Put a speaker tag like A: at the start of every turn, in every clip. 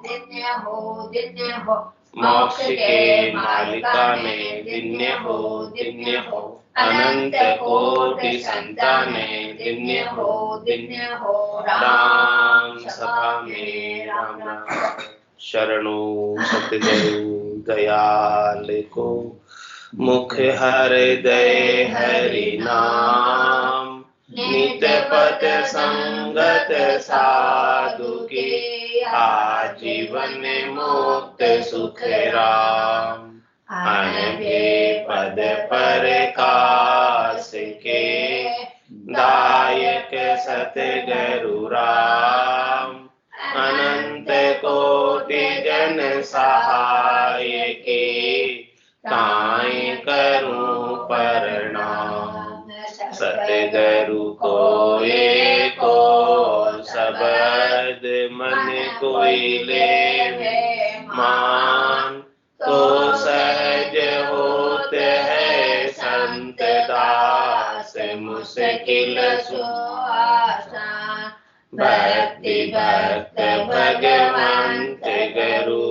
A: दिन्य हो मोक्ष के मालिका ने दिन्य हो अनंत कोटि संताने दिन्य हो राम सभा में राम राम।
B: शरणो सतगुरु दयाल को मुख हृदय हरि नाम नित पद संगत साधु के आजीवन मुक्त सुख राम अनभे पद पर कास के दायक सतगुरु राम अनंत कोटि जन सहाय के ताई करूं प्रणाम सतगुरु को एको शब्द मन कोई ले मान तो सहज होत है संत दास मुश्किल आसान भक्ति भक्त भगवंत गुरु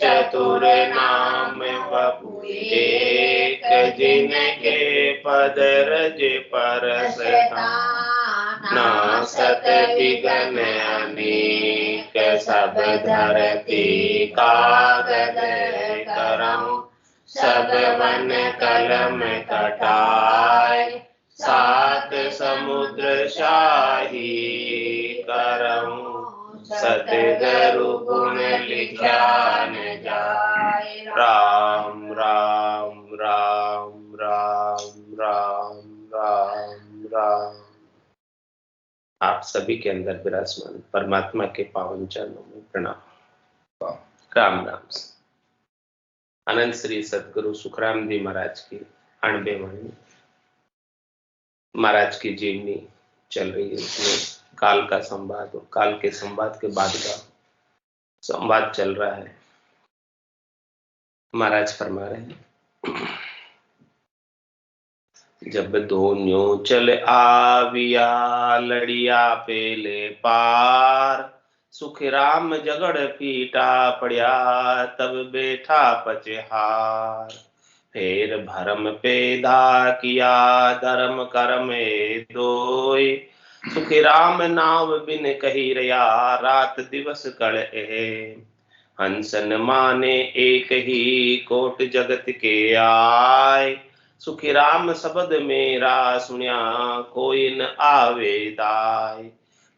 B: चतुर नाम बपु एक जिनके पद रज परस नासत विघ्न अनेक सब धरती कागद करम सब वन कलम कटाय सात समुद्र शाही करम सतगुरु गुण लिखा न जाय राम राम राम राम राम राम राम। आप सभी के अंदर विराजमान परमात्मा के पावन चरणों में प्रणाम। राम राम। अनंत श्री सतगुरु सुखराम जी महाराज की 98 वाणी महाराज की जीवनी चल रही है। इसमें काल का संवाद और काल के संवाद के बाद का संवाद चल रहा है। महाराज फरमा रहे हैं, जब दोनों चल आविया लड़िया पेले पार सुख राम जगड़ पीटा पड़िया तब बैठा पचहार फेर भरम पैदा किया धर्म कर्म दोय सुख राम नाव बिन कही रया रात दिवस कड़ हंसन माने एक ही कोट जगत के आय सुख राम शब्द मेरा सुनिया कोई न आवे दाय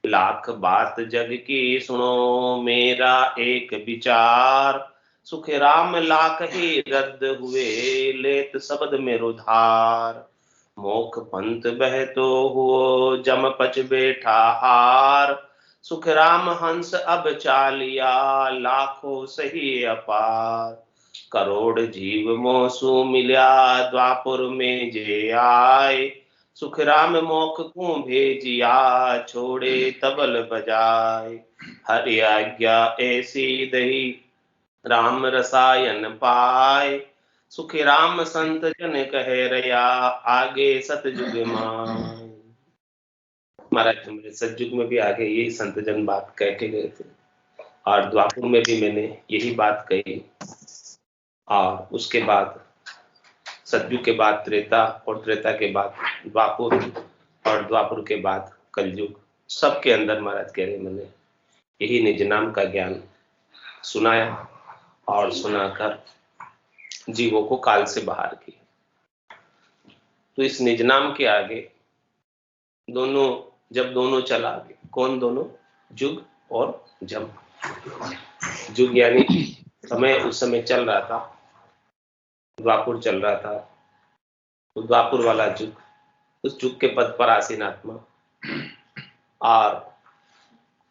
B: लाख बात जग की सुनो मेरा एक विचार सुख राम लाख ही रद्द हुए लेत शब्द में रुधार मोख पंथ बह तो हुओ जम पच बैठा हार सुख राम हंस अब चालिया लाखों सही अपार करोड़ जीव मोसू मिल्या द्वापुर में जे आए सुख राम मोख को भेजिया छोड़े तबल बजाए हरि आज्ञा ऐसी दही राम रसायन पाए सुख राम संत जन कह रया आगे सतयुग माय। महाराज सतयुग में भी आगे यही संत जन बात कह के गए थे और द्वापुर में भी मैंने यही बात कही और उसके बाद सतयुग के बाद त्रेता और त्रेता के बाद द्वापुर और द्वापुर के बाद कलयुग सबके अंदर महाराज कह रहे मैंने यही निज नाम का ज्ञान सुनाया और सुनाकर जीवों को काल से बाहर किया। तो इस निज नाम के आगे दोनों जब दोनों चला आगे कौन दोनों जुग और जम। जुग यानी समय उस समय चल रहा था द्वापुर चल रहा था तो द्वापुर वाला जुग उस जुग के पद पर आसीन आत्मा और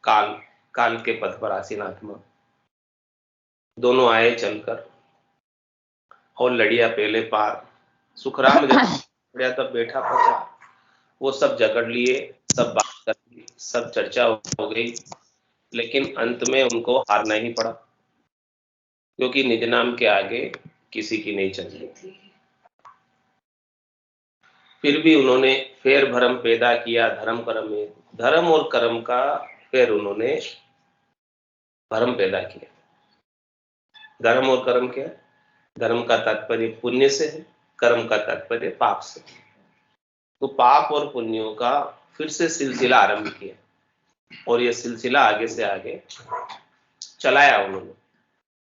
B: काल काल के पद पर आसीन आत्मा दोनों आए चलकर और लड़िया पहले पार सुखराम जब लड़िया तब बैठा पचा वो सब जगड़ लिए सब बात कर ली सब चर्चा हो गई लेकिन अंत में उनको हारना ही पड़ा क्योंकि निज नाम के आगे किसी की नहीं चल रही थी। फिर भी उन्होंने फेर भरम पैदा किया धर्म कर्म में धर्म और कर्म का फिर उन्होंने भरम पैदा किया। धर्म और कर्म क्या है? धर्म का तात्पर्य पुण्य से है, कर्म का तात्पर्य पाप से। तो पाप और पुण्यों का फिर से सिलसिला आरंभ किया और यह सिलसिला आगे से आगे चलाया उन्होंने।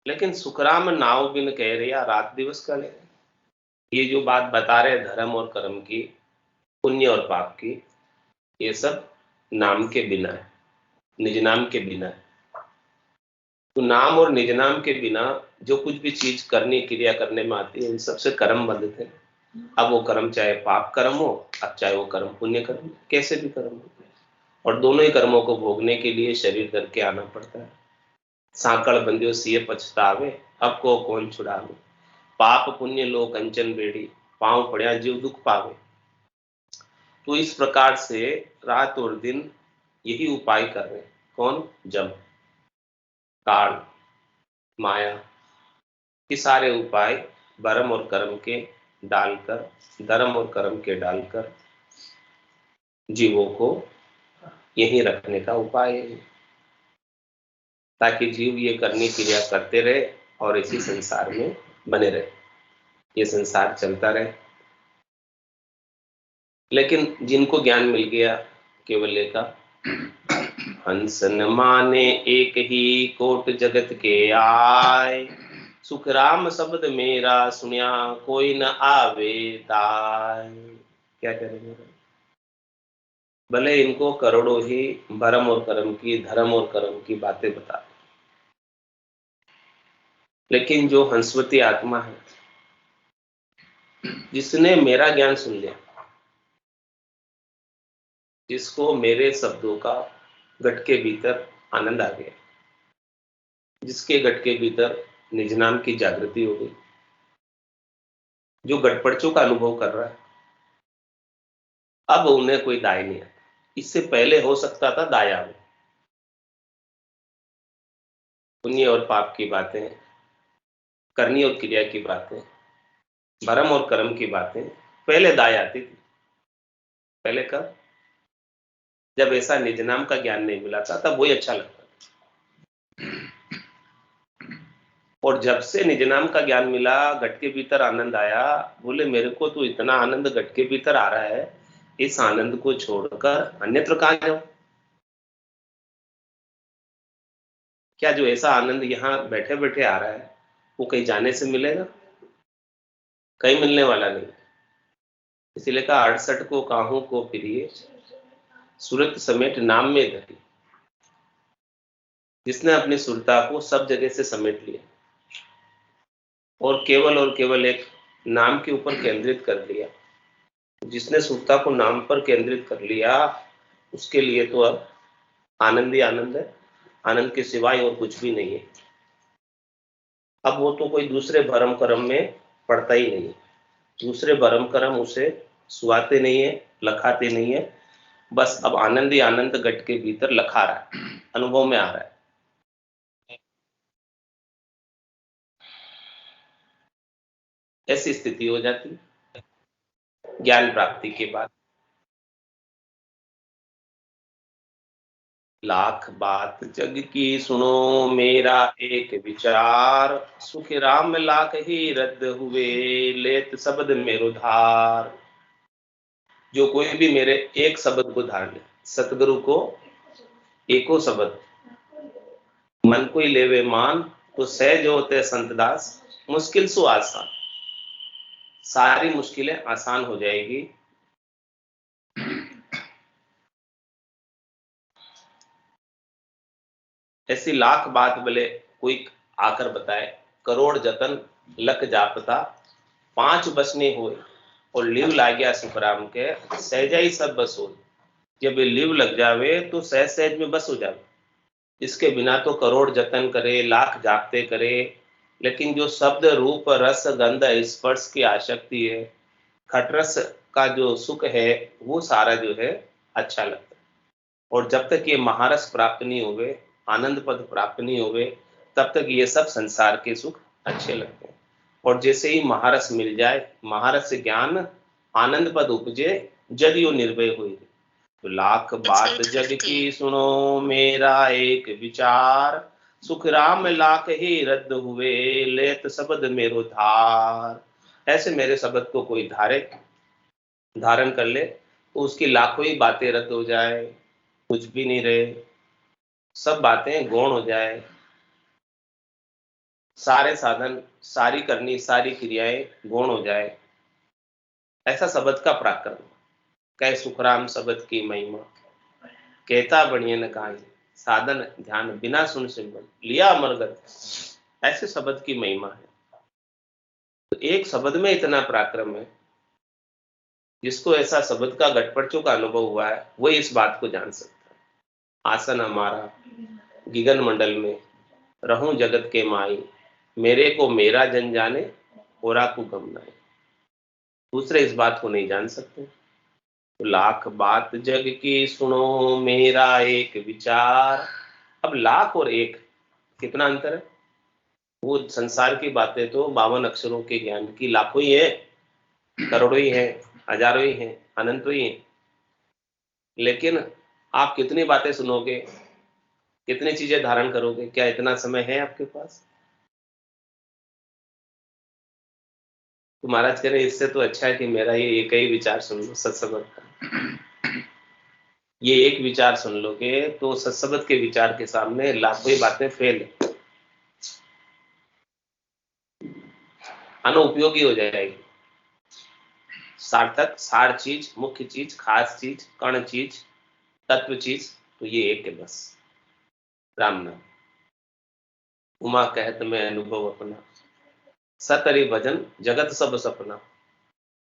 B: लेकिन सुखराम नाव बिन कह रहा रात दिवस का ले। ये जो बात बता रहे धर्म और कर्म की, पुण्य और पाप की, ये सब नाम के बिना है, निज नाम के बिना है। तो नाम और निज नाम के बिना जो कुछ भी चीज करनी, क्रिया करने में आती है, इन सबसे कर्म बंध थे। अब वो कर्म चाहे पाप कर्म हो, अब चाहे वो कर्म पुण्य कर्म, कैसे भी कर्म हो, और दोनों ही कर्मों को भोगने के लिए शरीर करके आना पड़ता है। सांकड़ बंधियो सिए पछतावे, अब को कौन छुड़ावे। पाप पुण्य लो कंचन बेड़ी, पांव पड़िया जीव दुख पावे। तो इस प्रकार से रात और दिन यही उपाय कर रहे हैं। कौन? जम, काल, माया, ये सारे उपाय धर्म और कर्म के डालकर, धर्म और कर्म के डालकर जीवों को यहीं रखने का उपाय है, ताकि जीव ये करनी क्रिया करते रहे और इसी संसार में बने रहे, ये संसार चलता रहे। लेकिन जिनको ज्ञान मिल गया केवल्य का, हंस न माने एक ही कोट जगत के आए, सुख राम शब्द मेरा सुनिया कोई न आवे दाय। क्या करेंगे? भले इनको करोड़ों ही भरम और कर्म की, धर्म और कर्म की बातें बता, लेकिन जो हंसवती आत्मा है, जिसने मेरा ज्ञान सुन लिया, जिसको मेरे शब्दों का घट के भीतर आनंद आ गया, जिसके घट के भीतर निज नाम की जागृति हो गई, जो घटपड़चों का अनुभव कर रहा है, अब उन्हें कोई दाय नहीं आता। इससे पहले हो सकता था दाया में, पुण्य और पाप की बातें, करनी और क्रिया की बातें, भरम और कर्म की बातें पहले दाय आती थी। पहले कब? जब ऐसा निज नाम का ज्ञान नहीं मिला था, तब वही अच्छा लगता था। और जब से निज नाम का ज्ञान मिला, घट के भीतर आनंद आया, बोले मेरे को तो इतना आनंद घट के भीतर आ रहा है, इस आनंद को छोड़कर अन्यत्र कहां जाऊं? क्या जो ऐसा आनंद यहां बैठे बैठे आ रहा है, वो कहीं जाने से मिलेगा? कहीं मिलने वाला नहीं। इसीलिए कहा 68 को काहू को फिरिए, सूरत समेट नाम में धरी। जिसने अपनी सुरता को सब जगह से समेट लिया और केवल एक नाम के ऊपर केंद्रित कर लिया, जिसने सुरता को नाम पर केंद्रित कर लिया, उसके लिए तो अब आनंद ही आनंद है, आनंद के सिवाय और कुछ भी नहीं है। अब वो तो कोई दूसरे भरम कर्म में पड़ता ही नहीं है, दूसरे भरम कर्म उसे सुहाते नहीं है, लखाते नहीं है, बस अब आनंद ही आनंद घट के भीतर लखा रहा है, अनुभव में आ रहा है। ऐसी स्थिति हो जाती ज्ञान प्राप्ति के बाद। लाख बात जग की सुनो मेरा एक विचार, सुख राम लाख ही रद्द हुए लेत शब्द मेरो धार। जो कोई भी मेरे एक शब्द को धार ले, सतगुरु को एको शब्द मन को ही लेवे मान, तो सहज होते संत दास मुश्किल सु आसान। सारी मुश्किलें आसान हो जाएगी। ऐसी लाख बात भले कोई आकर बताए, करोड़ जतन लख जापता, 5 बस नहीं हुए और लिव ला गया सुखराम के, सहजा ही सब बस हो। जब ये लिव लग जावे तो सहज सहज में बस हो जावे। इसके बिना तो करोड़ जतन करे, लाख जापते करे, लेकिन जो शब्द रूप रस गंध स्पर्श की आसक्ति है, खटरस का जो सुख है, वो सारा जो है अच्छा लगता है। और जब तक ये महारस प्राप्त नहीं हुए, आनंद पद प्राप्त नहीं हुए, तब तक ये सब संसार के सुख अच्छे लगते हैं। और जैसे ही महारस मिल जाए, महारस ज्ञान आनंद पद उपजे, जदियो निर्भय हुई। तो लाख बात जग की सुनो मेरा एक विचार, सुख राम लाख ही रद्द हुए, लेत शब्द मेरो धार। ऐसे मेरे शब्द को कोई धारण कर ले तो उसकी लाखों ही बातें रद्द हो जाए, कुछ भी नहीं रहे, सब बातें गौण हो जाए, सारे साधन, सारी करनी, सारी क्रियाएं गौण हो जाए। ऐसा शब्द का पराक्रम। कह सुखराम शब्द की महिमा, कहता बढ़िया न कहानी, साधन ध्यान बिना सुन सिमरन, लिया अमरगत। ऐसे शब्द की महिमा है। तो एक शब्द में इतना पराक्रम है, जिसको ऐसा शब्द का घटपटचों का अनुभव हुआ है वो इस बात को जान सकता है। आसन हमारा गिगन मंडल में, रहूं जगत के माई, मेरे को मेरा जन जाने, होरा को गम नाई। दूसरे इस बात को नहीं जान सकते। तो लाख बात जग की सुनो, मेरा एक विचार। अब लाख और एक कितना अंतर है? वो संसार की बातें तो 52 अक्षरों के ज्ञान की लाखों ही है, करोड़ों ही है, हजारों ही है, अनंतों ही है। लेकिन आप कितनी बातें सुनोगे, कितनी चीजें धारण करोगे? क्या इतना समय है आपके पास? तो महाराज कह रहे इससे तो अच्छा है कि मेरा ये एक ही विचार सुन लो सत्संग का। ये एक विचार सुन लोगे तो सत्संग के विचार के सामने लाखों ही बातें फेल है, अनुपयोगी हो जाएगी। सार्थक, सार चीज, मुख्य चीज, खास चीज, कण चीज, तत्व चीज तो ये एक है बस, राम नाम। उमा कहत में अनुभव अपना, सतरी भजन जगत सब सपना।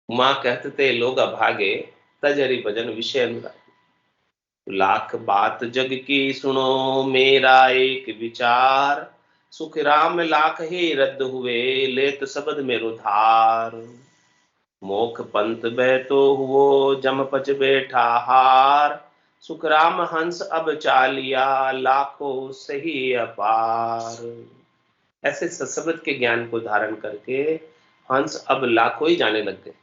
B: उमा कहते लोग अभागे, तजरी भजन विषय अनुराग। लाख बात जग की सुनो, मेरा एक विचार। सुख राम लाख ही रद्द हुए, लेत शब्द मेरो धार। मोख पंथ बैतो हुओ, जम पच बैठा हार। सुख राम हंस अब चालिया, लाखों सही अपार। ऐसे सत्संग के ज्ञान को धारण करके हंस अब लाखों ही जाने लग गए,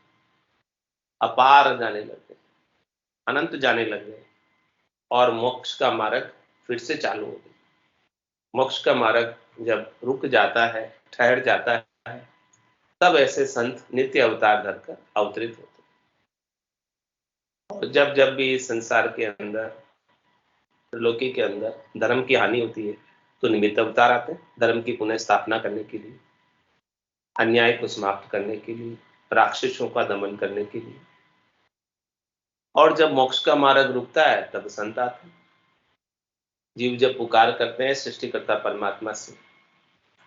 B: अपार जाने लग गए, अनंत जाने लग गए, और मोक्ष का मार्ग फिर से चालू हो गया। मोक्ष का मार्ग जब रुक जाता है, ठहर जाता है, तब ऐसे संत नित्य अवतार धरकर अवतरित होते हैं। और जब जब भी इस संसार के अंदर, लोकी के अंदर धर्म की हानि होती है तो निमित्त अवतार आते हैं, धर्म की पुनः स्थापना करने के लिए, अन्याय को समाप्त करने के लिए, राक्षसों का दमन करने के लिए। और जब मोक्ष का मार्ग रुकता है तब संत आते हैं। जीव जब पुकार करते हैं सृष्टिकर्ता परमात्मा से,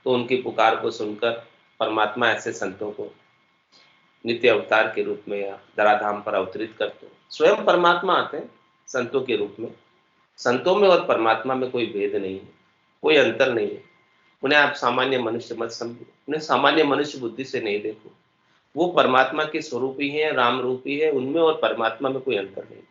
B: तो उनकी पुकार को सुनकर परमात्मा ऐसे संतों को नित्य अवतार के रूप में या धराधाम पर अवतरित करते हैं। स्वयं परमात्मा आते हैं संतों के रूप में। संतों में और परमात्मा में कोई भेद नहीं है, कोई अंतर नहीं है। उन्हें आप सामान्य मनुष्य मत समझो, उन्हें सामान्य मनुष्य बुद्धि से नहीं देखो। वो परमात्मा के स्वरूप ही है, राम रूप ही है, उनमें और परमात्मा में कोई अंतर नहीं।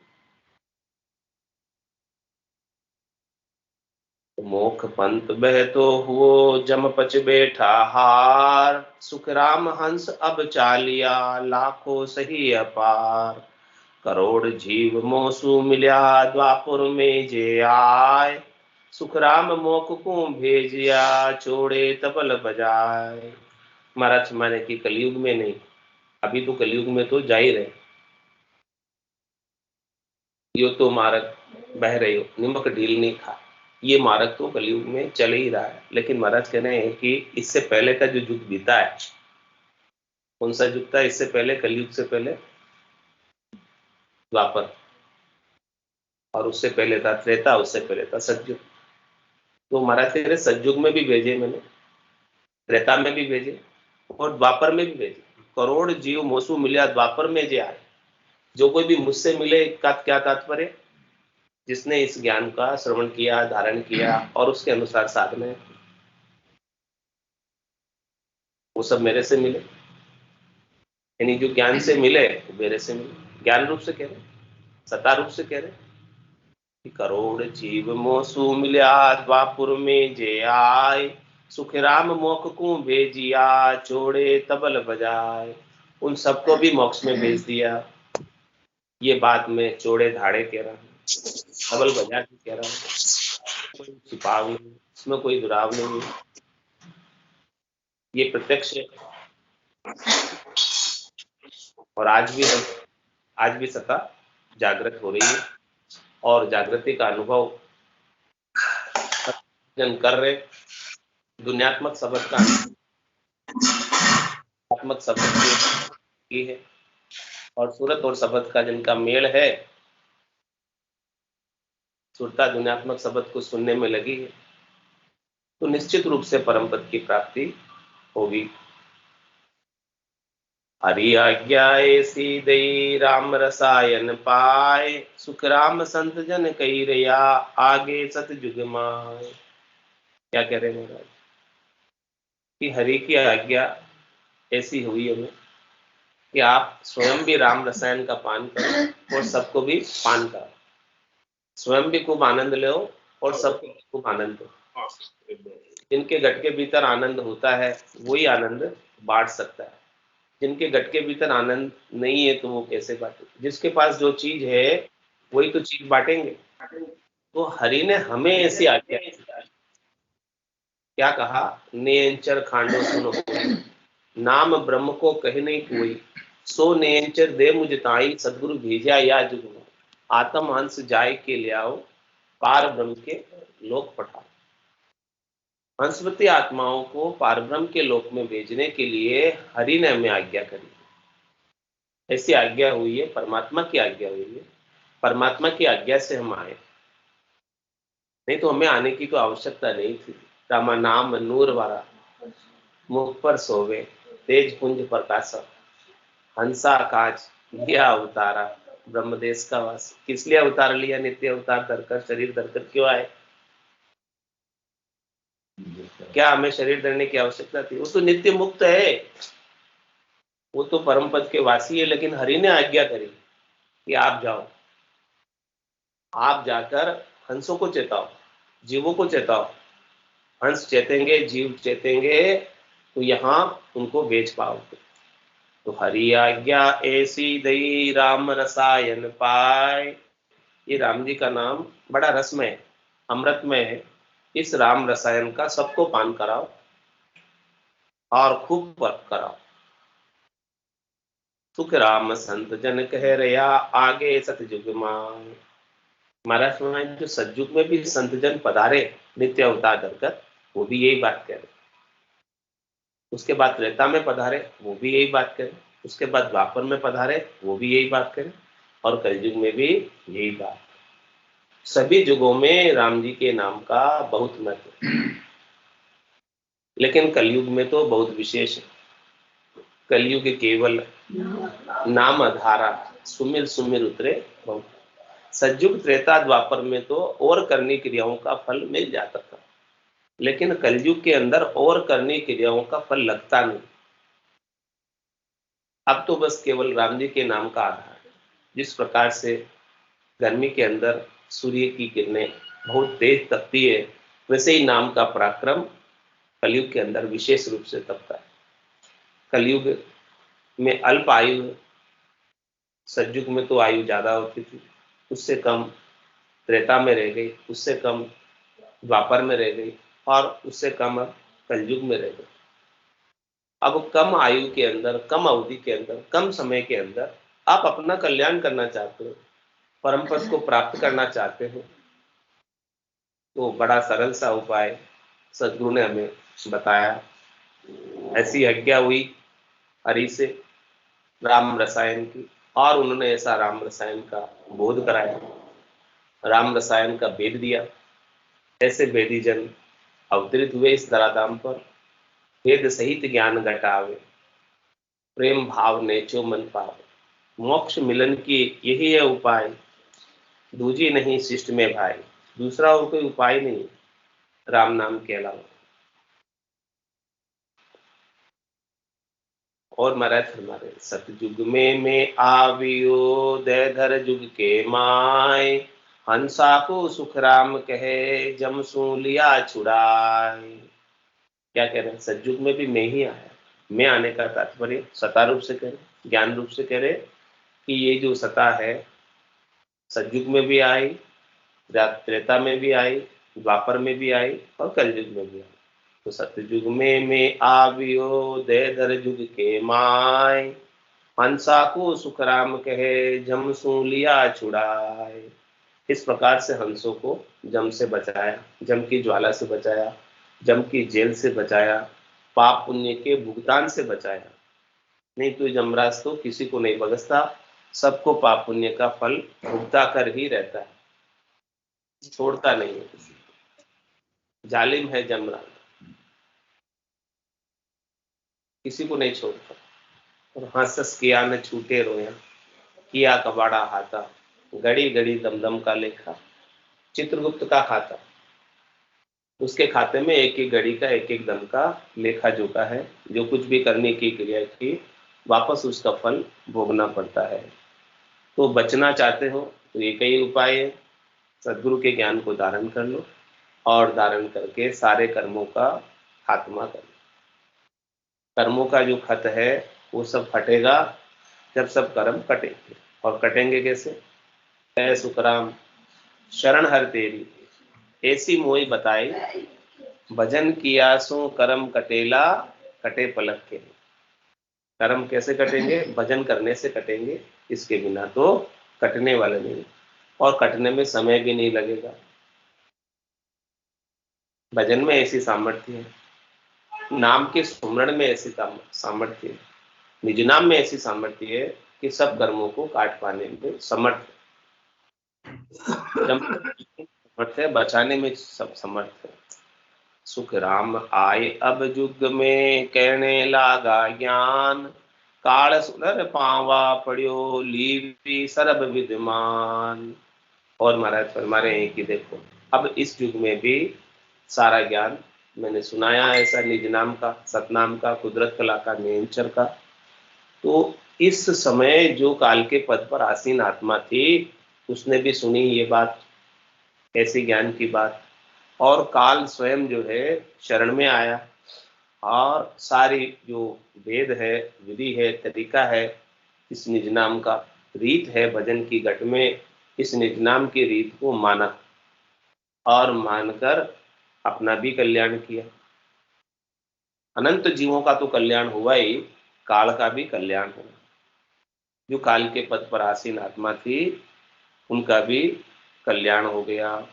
B: मोख पंथ बहतो हुओ, जम पच बैठा हार। सुख राम हंस अब चालिया, लाखों सही अपार। करोड़ जीव मोसु मिल्या, द्वापुर में जे आय। सुख राम मोख को भेजिया, छोड़े तबल बजाय। महाराज माने कि कलयुग में नहीं, अभी तो कलयुग में तो जा ही रहे, यो तो मार्ग बह रही हो, निमक ढील नहीं खा, ये मार्ग तो कलयुग में चल ही रहा है। लेकिन महाराज कह रहे हैं कि इससे पहले का जो युग बीता है, कौन सा युग था इससे पहले? कलयुग से पहले द्वापर, और उससे पहले था त्रेता, उससे पहले था सतयुग। तो महाराज कह रहे सतयुग में भी भेजे मैंने, त्रेता में भी भेजे और द्वापर में भी भेजे। करोड़ जीव मोसू मिलिया, द्वापर में जे आए। जो कोई भी मुझसे मिले का क्या तात्पर्य? जिसने इस ज्ञान का श्रवण किया, धारण किया और उसके अनुसार साधना, वो सब मेरे से मिले। यानी जो ज्ञान से मिले वो मेरे से मिले। ज्ञान रूप से कह रहे, सत्ता रूप से कह रहे कि करोड़ जीव मोसु मिल्या, द्वापुर में जे आय। सुख राम मोक्ष को भेजिया, छोड़े तबल बजाय। उन सबको भी मोक्ष में भेज दिया। ये बात मैं चौड़े धाड़े कह रहा हूँ, तबल बजा के कह रहा हूँ, कोई छिपाव नहीं, इसमें कोई दुराव नहीं है, ये प्रत्यक्ष है। और आज भी सत्ता जागृत हो रही है और जागृति का अनुभव जन कर रहे। दुनियात्मक शब्द का आत्मक शब्द की है और सूरत और शब्द का जिनका मेल है, सुरता दुनियात्मक शब्द को सुनने में लगी है, तो निश्चित रूप से परम पद की प्राप्ति होगी। हरि आज्ञा ऐसी दई राम रसायन पाए, सुख राम संत जन कही रया आगे सतयुग माए। क्या कह रहे महाराज कि हरि की आज्ञा ऐसी हुई हमें कि आप स्वयं भी राम रसायन का पान करो और सबको भी पान करो, स्वयं भी खूब आनंद लो और सबको खूब आनंद दो। जिनके घट के भीतर आनंद होता है वही आनंद बांट सकता है, जिनके घट के भीतर आनंद नहीं है तो वो कैसे बांटे। जिसके पास जो चीज है वही तो चीज बांटेंगे। तो हरि ने हमें ऐसी आज्ञा क्या कहा, नेंचर खांडो सुनो नाम ब्रह्म को कहे नहीं कोई, सो नेंचर दे मुझ ताई सदगुरु भेजा या जुग में, आत्म हंस जाय के ले आओ पार ब्रह्म के लोक पठाओ। हंसवती आत्माओं को पारब्रह्म के लोक में भेजने के लिए हरि ने हमें आज्ञा करी। ऐसी आज्ञा हुई है, परमात्मा की आज्ञा हुई है, परमात्मा की आज्ञा से हम आए, नहीं तो हमें आने की तो आवश्यकता नहीं थी। रामा नाम नूर वाला मुख पर सोवे तेज पुंज प्रकाश, हंसा काज लिया अवतारा ब्रह्मदेश का वास। किस लिए अवतार लिया, नित्य अवतार धरकर शरीर धरकर क्यों आए? क्या हमें शरीर धरने की आवश्यकता थी? वो तो नित्य मुक्त है, वो तो परम पद के वासी है, लेकिन हरि ने आज्ञा करी कि आप जाओ, आप जाकर हंसों को चेताओ, जीवों को चेताओ। हंस चेतेंगे, जीव चेतेंगे तो यहाँ उनको बेच पाओगे। तो हरि आज्ञा ऐसी दई राम रसायन पाए। ये राम जी का नाम बड़ा रसमय है, अमृतमय है। इस राम रसायन का सबको पान कराओ और खूब वर्क कराओ। सुख राम संत जन कह रया आगे सतयुग मां। महाराज महाराज जो सतयुग में भी संत जन पधारे नित्य अवतार धरकर, वो भी यही बात कह रहे। उसके बाद त्रेता में पधारे, वो भी यही बात करें। उसके बाद द्वापर में पधारे, वो भी यही बात करें। और कलयुग में भी यही बात। सभी युगों में राम जी के नाम का बहुत महत्व, लेकिन कलयुग में तो बहुत विशेष है। कलयुग केवल नाम आधारा सुमिर सुमिर उतरे बहुत। सतयुग त्रेता द्वापर में तो और करनी क्रियाओं का फल मिल जाता था, लेकिन कलयुग के अंदर और करनी क्रियाओं का फल लगता नहीं। अब तो बस केवल राम जी के नाम का आधार है। जिस प्रकार से गर्मी के अंदर सूर्य की किरणें बहुत तेज तपती है, वैसे ही नाम का पराक्रम कलयुग के अंदर विशेष रूप से तपता है। कलयुग में अल्प आयु, सतयुग में तो आयु ज्यादा होती थी, उससे कम त्रेता में रह गई, उससे कम द्वापर में रह गई और उससे कम कलयुग में रह गई। अब कम आयु के अंदर, कम अवधि के अंदर, कम समय के अंदर आप अपना कल्याण करना चाहते हो, परम पद को प्राप्त करना चाहते हो, तो बड़ा सरल सा उपाय सदगुरु ने हमें बताया। ऐसी आज्ञा हुई हरि से राम रसायन की, और उन्होंने ऐसा राम रसायन का बोध कराया, राम रसायन का वेद दिया। ऐसे वेदी जन अवतरित हुए इस धराधाम पर, वेद सहित ज्ञान घटावे, प्रेम भाव नेचो मन पावे, मोक्ष मिलन की यही है उपाय, दूजी नहीं शिष्ट में भाई। दूसरा और कोई उपाय नहीं राम नाम के अलावा। और महाराज हमारे सतयुग में आवियो दयधर जुग के माय, हंसा को सुख राम कहे जमसू लिया छुड़ाए। क्या कह रहे हैं? सतयुग में भी मैं ही आया। मैं आने का तात्पर्य सता रूप से कह रहे, ज्ञान रूप से कह रहे कि ये जो सता है सतयुग में भी आई, त्रेता में भी आई द्वापर में भी आई और कलयुग में भी आई। तो सतयुग में आवियो दे दर जुग के माय, हंसा को सुखराम कहे जम सू लिया छुड़ाए। इस प्रकार से हंसों को जम से बचाया, जम की ज्वाला से बचाया, जम की जेल से बचाया, पाप पुण्य के भुगतान से बचाया। नहीं तो यमराज तो किसी को नहीं बख्शता, सबको पाप पुण्य का फल भुगता कर ही रहता है, छोड़ता नहीं है किसी को। जालिम है यमराज, किसी को नहीं छोड़ता। और हंसस किया न छूटे रोया, किया कबाड़ा हाथा, घड़ी घड़ी दमदम का लेखा। चित्रगुप्त का खाता, उसके खाते में एक एक घड़ी का एक एक दम का लेखा जोखा है। जो कुछ भी करने की क्रिया की वापस उसका फल भोगना पड़ता है। तो बचना चाहते हो तो एक ही उपाय है, सदगुरु के ज्ञान को धारण कर लो और धारण करके सारे कर्मों का खात्मा कर लो। कर्मों का जो खत है वो सब फटेगा जब सब कर्म कटेंगे। और कटेंगे कैसे? ऐ सुखराम शरण हर तेरी, ऐसी मोई बताई, भजन किया सो कर्म कटेला, कटे पलक के। कर्म कैसे कटेंगे? भजन करने से कटेंगे, इसके बिना तो कटने वाले नहीं, और कटने में समय भी नहीं लगेगा। भजन में ऐसी सामर्थ्य है, नाम के सुमरण में ऐसी सामर्थ्य है, निज नाम में ऐसी सामर्थ्य है कि सब कर्मों को काट पाने में समर्थ है, बचाने में सब समर्थ है। सुख राम आए अब युग में, कहने लागा ज्ञान, काल सुनर पावा पड़ियो, लीवी सर्व विद्यमान। और महाराज फरमा रहे हैं कि देखो अब इस युग में भी सारा ज्ञान मैंने सुनाया, ऐसा निज नाम का, सतनाम का, कुदरत कला का, नियंचर का। तो इस समय जो काल के पद पर आसीन आत्मा थी उसने भी सुनी ये बात, ऐसी ज्ञान की बात। और काल स्वयं जो है शरण में आया और सारी जो वेद है, विधि है, तरीका है, इस निज नाम का रीत है भजन की घट में, इस निज नाम की रीत को माना और मानकर अपना भी कल्याण किया। अनंत जीवों का तो कल्याण हुआ ही, काल का भी कल्याण हुआ। जो काल के पद पर आसीन आत्मा थी उनका भी कल्याण हो गया।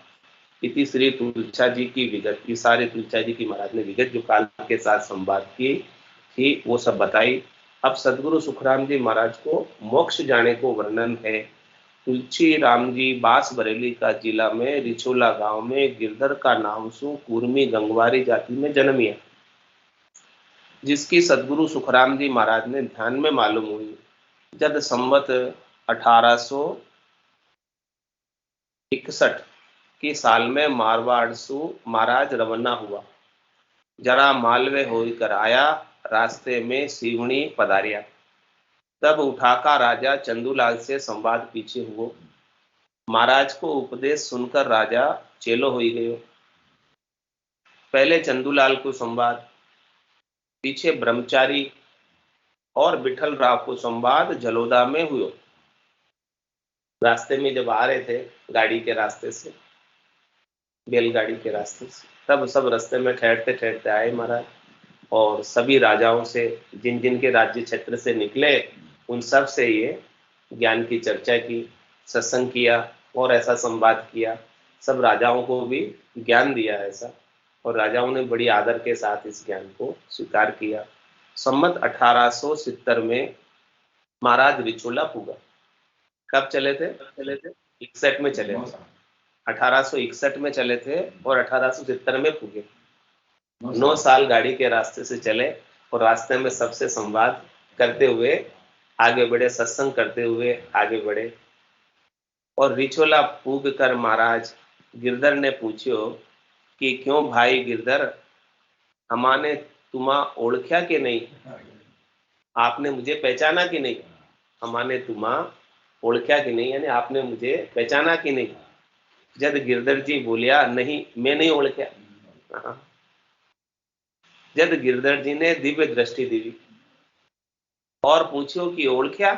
B: इति श्री तुलसा जी की विगत, की सारे तुलसा जी की महाराज ने विगत जो काल के साथ संवाद की थी वो सब बताई। अब सदगुरु सुखराम जी महाराज को मोक्ष जाने को वर्णन है। तुलसी राम जी बास बरेली का जिला में रिछोला गांव में गिरधर का नाम सु कुर्मी गंगवारी जाति में जन्मिया, जिसकी सदगुरु सुखराम जी महाराज ने ध्यान में मालूम हुई जब संवत 1861 की साल में मारवाड़ सु महाराज रवाना हुआ। जरा मालवे होकर आया, रास्ते में सिवनी पधारिया। तब उठाका राजा चंदूलाल से संवाद पीछे हुआ। महाराज को उपदेश सुनकर राजा चेलो हो गयो। पहले चंदूलाल को संवाद, पीछे ब्रह्मचारी और बिठल राव को संवाद जलोदा में हुआ। रास्ते में जब आ रहे थे गाड़ी के रास्ते से, बैलगाड़ी के रास्ते से, तब सब रास्ते में ठहरते ठहरते आए महाराज और सभी राजाओं से, जिन जिन के राज्य क्षेत्र से निकले उन सब से ये ज्ञान की चर्चा की, सत्संग किया और ऐसा संवाद किया। सब राजाओं को भी ज्ञान दिया ऐसा, और राजाओं ने बड़ी आदर के साथ इस ज्ञान को स्वीकार किया। संमत 1870 में महाराज रिछोला पुगा। कब चले थे? 61 में चले थे, 1861 में चले थे और 1870 में पुगे। 9 साल गाड़ी के रास्ते से चले और रास्ते में सबसे संवाद करते हुए आगे बढ़े, सत्संग करते हुए आगे बढ़े। और रिछोला पूग कर महाराज गिरधर ने पूछो कि क्यों भाई गिरधर, हमाने तुम्हा ओळख्या कि नहीं, आपने मुझे पहचाना कि नहीं, हमाने तुम्हा ओळख्या कि नहीं, यानी आपने मुझे पहचाना कि नहीं। जद गिरधर जी बोलिया नहीं मैं नहीं ओळख्या। जद गिरधर जी ने दिव्य दृष्टि दी और पूछो कि ओळख्या।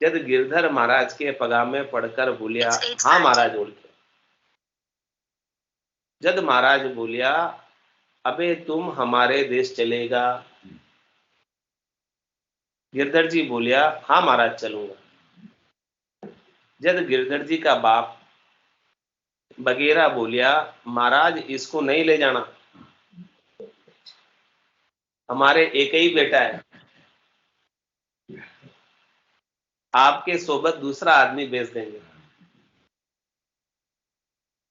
B: जद गिरधर महाराज के पगा में पढ़कर बोलिया हाँ महाराज ओळख्या। जद महाराज बोलिया, अबे तुम हमारे देश चलेगा? गिरधर जी बोलिया, हाँ महाराज चलूंगा। जद गिरधर जी का बाप बगेरा बोलिया, महाराज इसको नहीं ले जाना, हमारे एक ही बेटा है, आपके सोबत दूसरा आदमी भेज देंगे।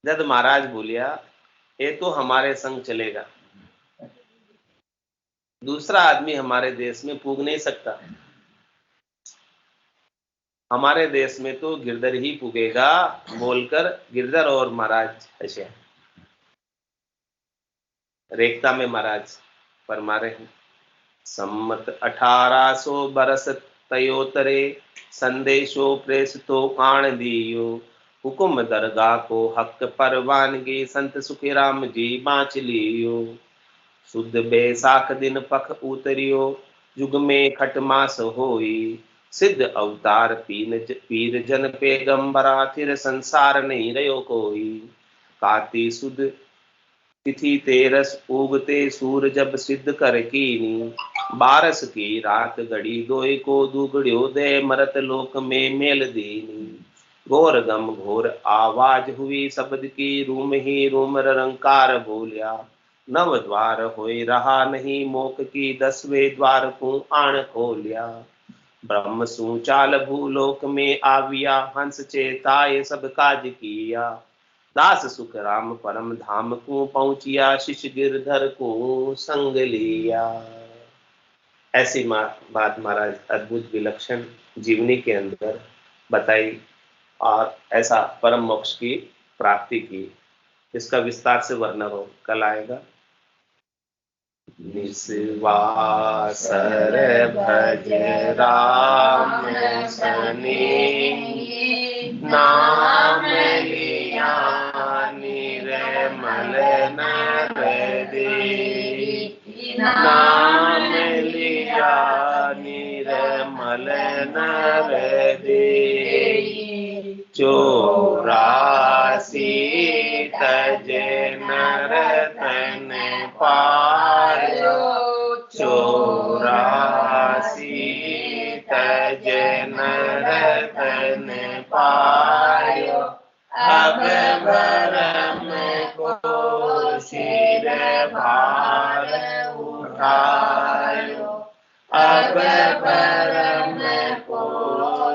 B: जद महाराज बोलिया, ये तो हमारे संग चलेगा, दूसरा आदमी हमारे देश में पूग नहीं सकता, हमारे देश में तो गिरधर ही पुगेगा, बोलकर गिरधर और महाराज हंसे। रेखता में महाराज फरमा रहे हैं, सम्मत 1800 बरस तयोतरे, संदेशो प्रेस तो आण दियो, हुकुम दरगाह को हक परवानगी, संत सुखीराम जी बाँच लियो। शुद्ध बैसाख दिन पख उतरियो, युग में खट मास होई, सिद्ध अवतार पीर जन पैगंबरा, फिर संसार नहीं रहो कोई। काती सुद तिथि तेरस, उगते सूर जब सिद्ध कर कीनी, बारस की रात घड़ी दोय को दुगड़्यो दे, मरत लोक में मेल दीनी। घोर गम घोर आवाज हुई शब्द की, रूम ही रूम रंकार बोलिया, नव द्वार होय रहा नहीं मोक की, 10वें द्वार को आण खोलिया। ब्रह्म सूचाल भूलोक में आविया, हंस चेताए सब काज किया, दास सुख राम परम धाम को पहुंचिया, शिष्य गिरधर को संग लिया। ऐसी बात महाराज अद्भुत विलक्षण जीवनी के अंदर बताई और ऐसा परम मोक्ष की प्राप्ति की। इसका विस्तार से वर्णन हो कल आएगा। निस्वासर भज राम सने, नाम लिया निर्मल नर दे, नाम लिया निर्मल नर दे, 84 तज नर तन पायो, 84 तज नर तन पायो, अब भरम को सिर भार उठायो, अब भरम को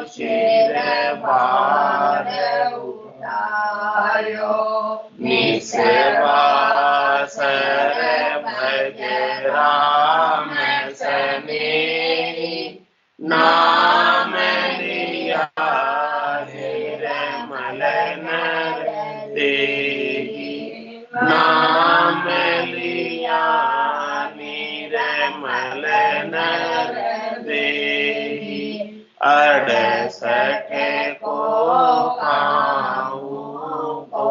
B: सिर भार उठायो। निस्वासर भज राम सने, नाम लिया निर्मल नर देहि, नाम लिया निर्मल नर देहि, 68 को खाऊं को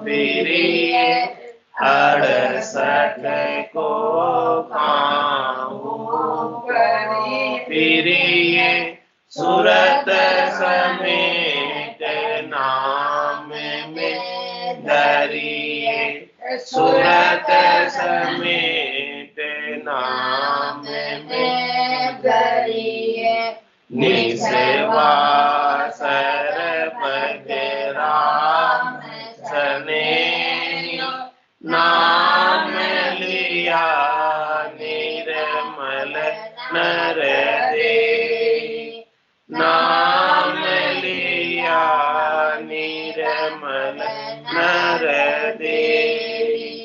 B: प्रिय, 68 को खाऊं प्रिय, सूरत समेत नाम में धरिए, सूरत समेत नाम में धरिए। निस्वासर भज राम सने, नाम लिया निर्मल नर देहि, नाम लिया निर्मल नर देहि।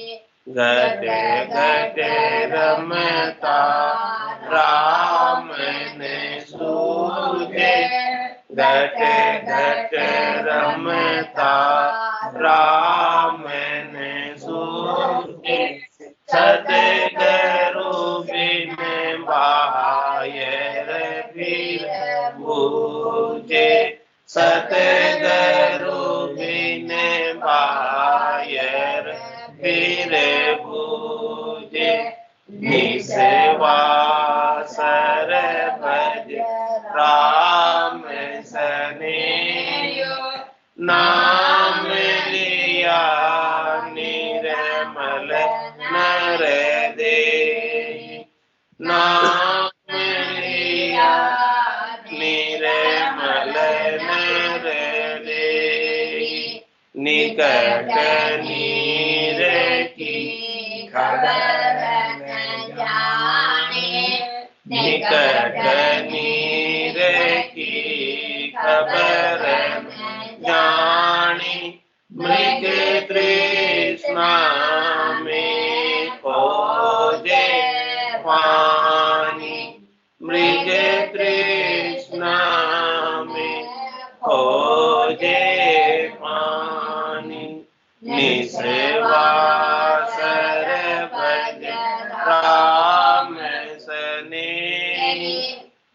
B: घट घट रमता राम ने सूझे, घट घट रमता राम ने सूझे, सतगुरु बिन बायर फिर बूझे, सतगुरु बिन बायर फिर बूझे। निस्वासर भज राम सने, नाम लिया निर्मल
A: खबर न जाने, निकट नीर की खबर न जाने, मृग तृष्णा में खोजे पानी, मृग तृष्णा में खोजे पानी, निस्वासर भज राम सनेही,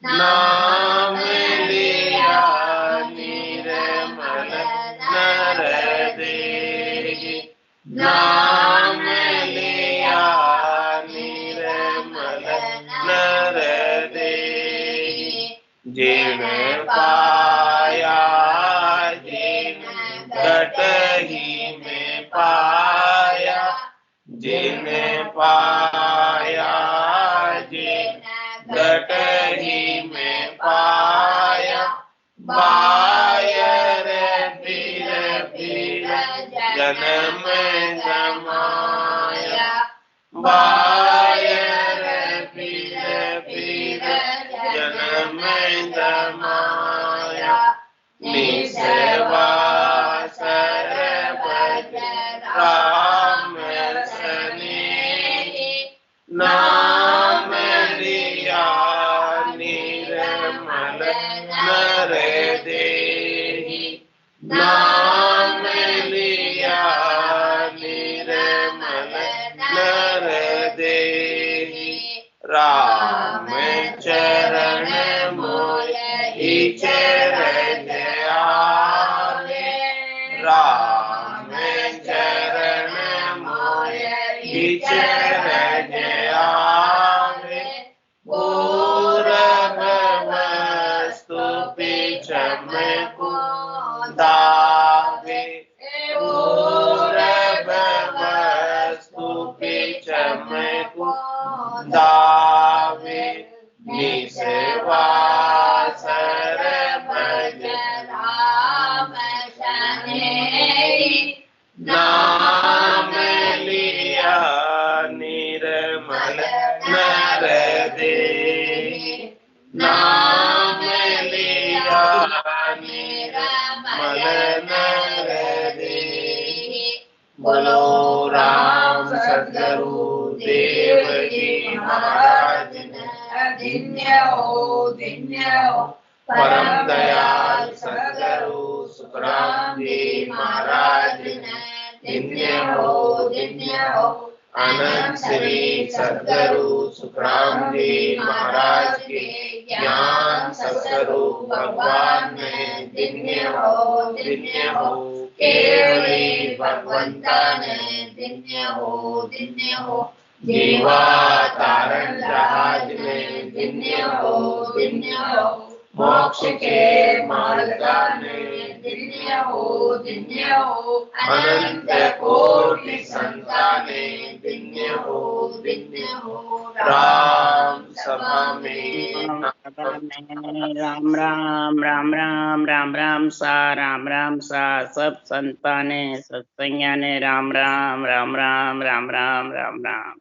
A: नाम लिया निर्मल नर देहि, नाम लिया निर्मल नर देहि, जिन पाया जिन घटहि में पाया, जिन पाया जिन घटहि में पाया, बायर फिर फिर जन्म गमाया, बायर फिर फिर जन्म गमाया, निस्वासर भज राम सनेही, नाम लिया निर्मल नर देहि, नाम लिया निर्मल नर देहि, राम चरण मोहि चरण आवे, राम चरण मोहि चरण आवे, पूरब वस्तु पिछम को दावे, पूरब वस्तु पिछम को दावे, निस्वासर भज राम सनेही, नाम लिया निर्मल नर देहि, नाम लिया निर्मल नर देहि, बोलो राम सद्गुरु देव जी महाराज धन्य हो परम दयाल सद्गुरु सुखराम जी महाराज धन्य हो अनंत श्री सद्गुरु सुखराम जी महाराज के ज्ञान सत्स्वरूप भगवान ने धन्य हो केवली भगवंता ने धन्य हो जीवा तारण जहाज में धन्य हो मोक्ष के मार्ग में धन्य हो अनंत कोटि संतानें धन्य हो राम सभा में
C: राम राम राम राम राम राम सा सब संतानें सत्संज्ञा ने राम राम राम राम राम राम राम राम।